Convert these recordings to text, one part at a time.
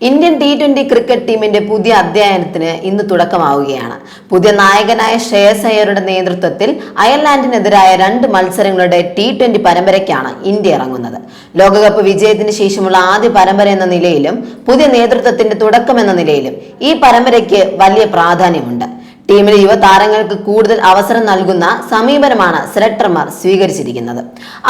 Indian T20 cricket ടീമിന്റെ പുതിയ അധ്യായനത്തിന് ഇന്ന് തുടക്കമാവുകയാണ്. പുതിയ നായകനായ ശ്രേയസ് അയ്യരുടെ നേതൃത്വത്തിൽ അയർലാൻഡിനെതിരായ 2 മത്സരങ്ങളുടെ T20 പരമ്പരയ്ക്കാണ് ഇന്ത്യ ഇറങ്ങുന്നത്. ലോകകപ്പ് വിജയത്തിന് ശേഷമുള്ള ആദ്യ പരമ്പര എന്ന നിലയിലും പുതിയ നേതൃത്വത്തിന്റെ തുടക്കമെന്ന നിലയിലും ഈ പരമ്പരയ്ക്ക് വലിയ പ്രാധാന്യമുണ്ട്. ടീമിലെ യുവതാരങ്ങൾക്ക് കൂടുതൽ അവസരം നൽകുന്ന സമീപനമാണ് സെലക്ടർമാർ സ്വീകരിച്ചിരിക്കുന്നത്.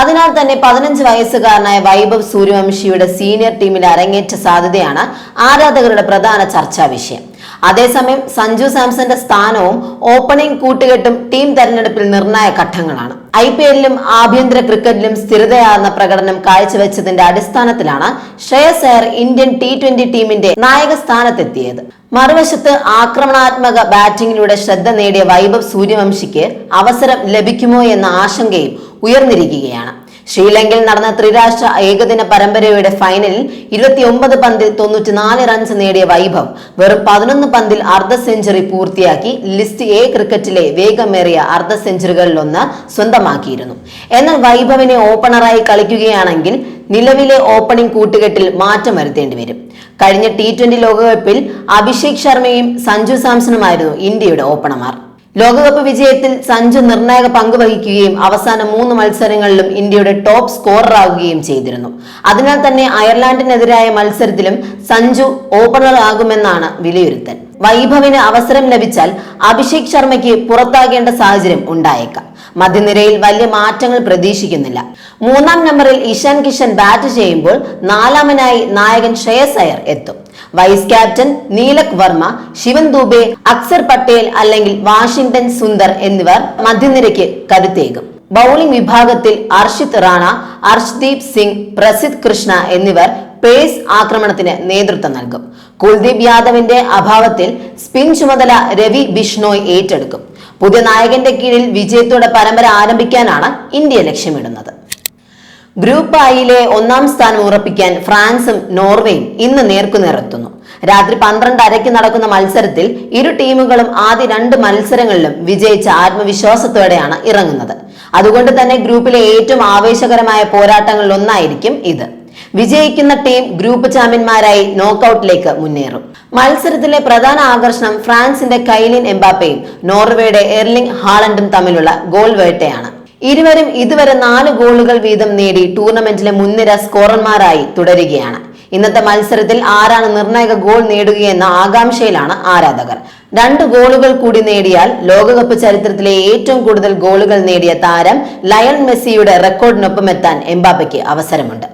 അതിനാൽ തന്നെ 15 വയസ്സുകാരനായ വൈഭവ് സൂര്യവംശിയുടെ സീനിയർ ടീമിൽ അരങ്ങേറ്റ സാധ്യതയാണ് ആരാധകരുടെ പ്രധാന ചർച്ചാ വിഷയം. അതേസമയം സഞ്ജു സാംസന്റെ സ്ഥാനവും ഓപ്പണിംഗ് കൂട്ടുകെട്ടും ടീം തെരഞ്ഞെടുപ്പിൽ നിർണായക ഘട്ടങ്ങളാണ്. IPL-ലും ആഭ്യന്തര ക്രിക്കറ്റിലും സ്ഥിരതയാർന്ന പ്രകടനം കാഴ്ചവെച്ചതിന്റെ അടിസ്ഥാനത്തിലാണ് ശ്രേയസ് അയ്യർ ഇന്ത്യൻ T20 ടീമിന്റെ നായക സ്ഥാനത്തെത്തിയത്. മറുവശത്ത് ആക്രമണാത്മക ബാറ്റിംഗിലൂടെ ശ്രദ്ധ നേടിയ വൈഭവ് സൂര്യവംശിക്ക് അവസരം ലഭിക്കുമോ എന്ന ആശങ്കയും ഉയർന്നിരിക്കുകയാണ്. ശ്രീലങ്കയിൽ നടന്ന ത്രിരാഷ്ട്ര ഏകദിന പരമ്പരയുടെ ഫൈനലിൽ 29 പന്തിൽ 94 റൺസ് നേടിയ വൈഭവ് വെറും 11 പന്തിൽ അർദ്ധ സെഞ്ചുറി പൂർത്തിയാക്കി ലിസ്റ്റ് എ ക്രിക്കറ്റിലെ വേഗമേറിയ അർദ്ധ സെഞ്ചുറികളിലൊന്ന് സ്വന്തമാക്കിയിരുന്നു. എന്നാൽ വൈഭവിനെ ഓപ്പണറായി കളിക്കുകയാണെങ്കിൽ നിലവിലെ ഓപ്പണിംഗ് കൂട്ടുകെട്ടിൽ മാറ്റം വരുത്തേണ്ടി വരും. കഴിഞ്ഞ T20 ലോകകപ്പിൽ അഭിഷേക് ശർമ്മയും സഞ്ജു സാംസണുമായിരുന്നു ഇന്ത്യയുടെ ഓപ്പണർമാർ. ലോകകപ്പ് വിജയത്തിൽ സഞ്ജു നിർണായക പങ്ക് വഹിക്കുകയും അവസാന 3 മത്സരങ്ങളിലും ഇന്ത്യയുടെ ടോപ്പ് സ്കോററാകുകയും ചെയ്തിരുന്നു. അതിനാൽ തന്നെ അയർലാൻഡിനെതിരായ മത്സരത്തിലും സഞ്ജു ഓപ്പണർ ആകുമെന്നാണ് വിലയിരുത്തൽ. വൈഭവിന് അവസരം ലഭിച്ചാൽ അഭിഷേക് ശർമ്മയ്ക്ക് പുറത്താകേണ്ട സാഹചര്യം ഉണ്ടായേക്കാം. മധ്യനിരയിൽ വലിയ മാറ്റങ്ങൾ പ്രതീക്ഷിക്കുന്നില്ല. 3-ാം നമ്പറിൽ ഇഷാൻ കിഷൻ ബാറ്റ് ചെയ്യുമ്പോൾ 4-ാമനായി നായകൻ ശ്രേയസ് അയ്യർ എത്തും. വൈസ് ക്യാപ്റ്റൻ നീലക് വർമ്മ, ശിവൻ ദുബെ, അക്സർ പട്ടേൽ അല്ലെങ്കിൽ വാഷിംഗ്ടൺ സുന്ദർ എന്നിവർ മധ്യനിരയ്ക്ക് കരുത്തേകും. ബൌളിംഗ് വിഭാഗത്തിൽ അർഷിത് റാണ, അർഷ്ദീപ് സിംഗ്, പ്രസിദ്ധ് കൃഷ്ണ എന്നിവർ പേസ് ആക്രമണത്തിന് നേതൃത്വം നൽകും. കുൽദീപ് യാദവിന്റെ അഭാവത്തിൽ സ്പിൻ ചുമതല രവി ബിഷ്ണോയ് ഏറ്റെടുക്കും. പുതിയ നായകന്റെ കീഴിൽ വിജയത്തോടെ പരമ്പര ആരംഭിക്കാനാണ് ഇന്ത്യ ലക്ഷ്യമിടുന്നത്. ഗ്രൂപ്പ് ഐയിലെ 1-ാം സ്ഥാനം ഉറപ്പിക്കാൻ ഫ്രാൻസും നോർവേയും ഇന്ന് നേർക്കുനേറെത്തുന്നു. രാത്രി 12:30 നടക്കുന്ന മത്സരത്തിൽ ഇരു ടീമുകളും ആദ്യ 2 മത്സരങ്ങളിലും വിജയിച്ച ആത്മവിശ്വാസത്തോടെയാണ് ഇറങ്ങുന്നത്. അതുകൊണ്ട് തന്നെ ഗ്രൂപ്പിലെ ഏറ്റവും ആവേശകരമായ പോരാട്ടങ്ങളിൽ ഒന്നായിരിക്കും ഇത്. വിജയിക്കുന്ന ടീം ഗ്രൂപ്പ് ചാമ്പ്യന്മാരായി നോക്കൌട്ടിലേക്ക് മുന്നേറും. മത്സരത്തിലെ പ്രധാന ആകർഷണം ഫ്രാൻസിന്റെ കൈലിൻ എംബാപ്പയും നോർവേയുടെ എർലിംഗ് ഹാലൻഡും തമ്മിലുള്ള ഗോൾ വേട്ടയാണ്. ഇരുവരും ഇതുവരെ 4 ഗോളുകൾ വീതം നേടി ടൂർണമെന്റിലെ മുൻനിര സ്കോറർമാരായി തുടരുകയാണ്. ഇന്നത്തെ മത്സരത്തിൽ ആരാണ് നിർണായക ഗോൾ നേടുകയെന്ന ആകാംക്ഷയിലാണ് ആരാധകർ. 2 ഗോളുകൾ കൂടി നേടിയാൽ ലോകകപ്പ് ചരിത്രത്തിലെ ഏറ്റവും കൂടുതൽ ഗോളുകൾ നേടിയ താരം ലയണൽ മെസ്സിയുടെ റെക്കോർഡിനൊപ്പം എത്താൻ എംബാപ്പയ്ക്ക് അവസരമുണ്ട്.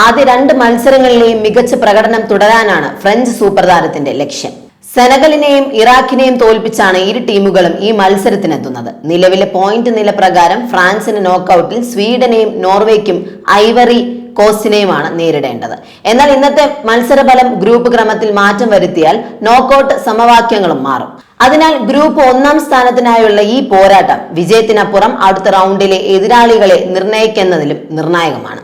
ആദ്യ 2 മത്സരങ്ങളിലെയും മികച്ച പ്രകടനം തുടരാനാണ് ഫ്രഞ്ച് സൂപ്പർ താരത്തിന്റെ ലക്ഷ്യം. സെനഗലിനെയും ഇറാഖിനെയും തോൽപ്പിച്ചാണ് ഇരു ടീമുകളും ഈ മത്സരത്തിനെത്തുന്നത്. നിലവിലെ പോയിന്റ് നില പ്രകാരം ഫ്രാൻസിന് നോക്കൌട്ടിൽ സ്വീഡനെയും നോർവേക്കും ഐവറി കോസ്റ്റിനെയുമാണ് നേരിടേണ്ടത്. എന്നാൽ ഇന്നത്തെ മത്സരഫലം ഗ്രൂപ്പ് ക്രമത്തിൽ മാറ്റം വരുത്തിയാൽ നോക്കൌട്ട് സമവാക്യങ്ങളും മാറും. അതിനാൽ ഗ്രൂപ്പ് 1-ാം സ്ഥാനത്തിനായുള്ള ഈ പോരാട്ടം വിജയത്തിനപ്പുറം അടുത്ത റൗണ്ടിലെ എതിരാളികളെ നിർണ്ണയിക്കുന്നതിലും നിർണായകമാണ്.